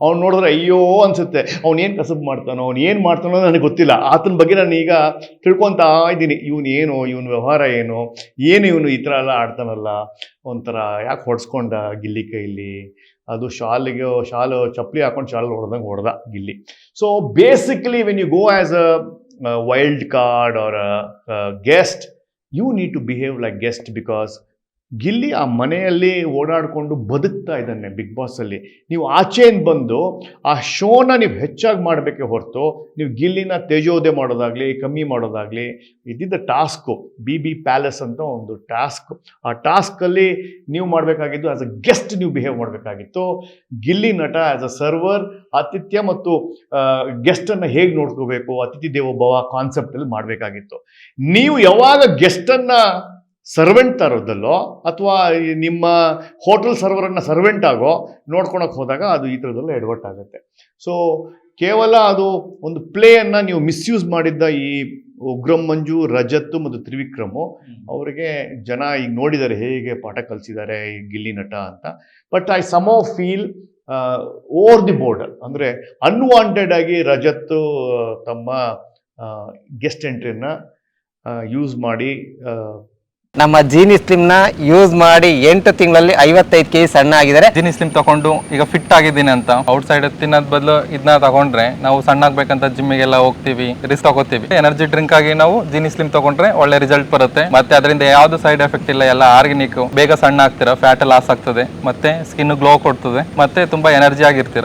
ಅವ್ನು ನೋಡಿದ್ರೆ ಅಯ್ಯೋ ಅನ್ಸುತ್ತೆ. ಅವ್ನು ಏನು ಕಸಬು ಮಾಡ್ತಾನೋ, ಅವ್ನು ಏನು ಮಾಡ್ತಾನೋ ನನಗೆ ಗೊತ್ತಿಲ್ಲ. ಆತನ ಬಗ್ಗೆ ನಾನು ಈಗ ತಿಳ್ಕೊತಾ ಇದ್ದೀನಿ. ಇವನ ವ್ಯವಹಾರ ಏನು ಇವನು ಈ ಥರ ಎಲ್ಲ ಆಡ್ತಾನಲ್ಲ, ಒಂಥರ ಯಾಕೆ ಹೊಡ್ಸ್ಕೊಂಡ ಗಿಲ್ಲಿ ಕೈಲಿ, ಅದು ಶಾಲು ಚಪ್ಪಲಿ ಹಾಕೊಂಡು ಶಾಲು ಹೊಡೆದ Gilli. So basically when you go as a wild card or a guest, you need to behave like guest, because Gilli ಆ ಮನೆಯಲ್ಲಿ ಓಡಾಡಿಕೊಂಡು ಬದುಕ್ತಾ ಇದ್ದಾನೆ ಬಿಗ್ ಬಾಸಲ್ಲಿ. ನೀವು ಆಚೆಯಿಂದ ಬಂದು ಆ ಶೋನ ನೀವು ಹೆಚ್ಚಾಗಿ ಮಾಡಬೇಕೆ ಹೊರತು ನೀವು ಗಿಲ್ಲಿನ ತೇಜೋವಧೆ ಮಾಡೋದಾಗಲಿ ಕಮ್ಮಿ ಮಾಡೋದಾಗಲಿ, ಇದ್ದಿದ್ದ ಟಾಸ್ಕು ಬಿ ಪ್ಯಾಲೇಸ್ ಅಂತ ಒಂದು ಟಾಸ್ಕ್. ಆ ಟಾಸ್ಕಲ್ಲಿ ನೀವು ಮಾಡಬೇಕಾಗಿದ್ದು ಆ್ಯಸ್ ಅ ಗೆಸ್ಟ್ ನೀವು ಬಿಹೇವ್ ಮಾಡಬೇಕಾಗಿತ್ತು. ಗಿಲ್ಲಿ ನಟ ಆ್ಯಸ್ ಅ ಸರ್ವರ್ ಆತಿಥ್ಯ ಮತ್ತು ಗೆಸ್ಟನ್ನು ಹೇಗೆ ನೋಡ್ಕೋಬೇಕು, ಅತಿಥಿ ದೇವೋಭವ ಕಾನ್ಸೆಪ್ಟಲ್ಲಿ ಮಾಡಬೇಕಾಗಿತ್ತು. ನೀವು ಯಾವಾಗ ಗೆಸ್ಟನ್ನು ಸರ್ವೆಂಟ್ ತರೋದಲ್ಲೋ ಅಥವಾ ನಿಮ್ಮ ಹೋಟೆಲ್ ಸರ್ವರನ್ನು ಸರ್ವೆಂಟ್ ಆಗೋ ನೋಡ್ಕೊಳಕ್ಕೆ ಹೋದಾಗ ಅದು ಈ ಥರದೆಲ್ಲ ಎಡವಟ್ ಆಗುತ್ತೆ. ಸೊ ಕೇವಲ ಅದು ಒಂದು ಪ್ಲೇಯನ್ನು ನೀವು ಮಿಸ್ಯೂಸ್ ಮಾಡಿದ್ದ ಈ ಉಗ್ರಂ ಮಂಜು, ರಜತ್ ಮತ್ತು ತ್ರಿವಿಕ್ರಮು ಅವರಿಗೆ ಜನ ಈಗ ನೋಡಿದ್ದಾರೆ ಹೇಗೆ ಪಾಠ ಕಲಿಸಿದ್ದಾರೆ ಈ ಗಿಲ್ಲಿ ನಟ ಅಂತ. But I ಸಮೌ feel over the border, ಅಂದರೆ ಅನ್ವಾಂಟೆಡ್ ಆಗಿ ರಜತ್ ತಮ್ಮ ಗೆಸ್ಟ್ ಎಂಟ್ರಿಯನ್ನು ಯೂಸ್ ಮಾಡಿ ನಮ್ಮ ಜೀನಿ ಸ್ಲಿಮ್ ನ ಯೂಸ್ ಮಾಡಿ 8 ತಿಂಗಳಲ್ಲಿ 55 kg ಸಣ್ಣ ಆಗಿದ್ದಾರೆ. ಜೀನಿ ಸ್ಲಿಮ್ ತಗೊಂಡು ಈಗ ಫಿಟ್ ಆಗಿದ್ದೀನಿ ಅಂತ ಔಟ್ ಸೈಡ್ ತಿನ್ನೋದ್ ಬದಲು ಇದನ್ನ ತಗೊಂಡ್ರೆ ನಾವು ಸಣ್ಣ ಆಗ್ಬೇಕಂತ ಜಿಮ್ಮಿಗೆಲ್ಲ ಹೋಗ್ತೀವಿ, ರಿಸ್ಕ್ ತಗೋತೀವಿ. ಎನರ್ಜಿ ಡ್ರಿಂಕ್ ಆಗಿ ನಾವು ಜೀನಿ ಸ್ಲಿಮ್ ತಗೊಂಡ್ರೆ ಒಳ್ಳೆ ರಿಸಲ್ಟ್ ಬರುತ್ತೆ. ಮತ್ತೆ ಅದರಿಂದ ಯಾವ್ದು ಸೈಡ್ ಎಫೆಕ್ಟ್ ಇಲ್ಲ, ಎಲ್ಲ ಆರ್ಗ್ಯಾನಿಕ್. ಬೇಗ ಸಣ್ಣ ಆಗ್ತೀರಾ, ಫ್ಯಾಟ್ ಲಾಸ್ ಆಗ್ತದೆ, ಮತ್ತೆ ಸ್ಕಿನ್ ಗ್ಲೋ ಕೊಡ್ತದೆ, ಮತ್ತೆ ತುಂಬಾ ಎನರ್ಜಿ ಆಗಿರ್ತೀರಾ.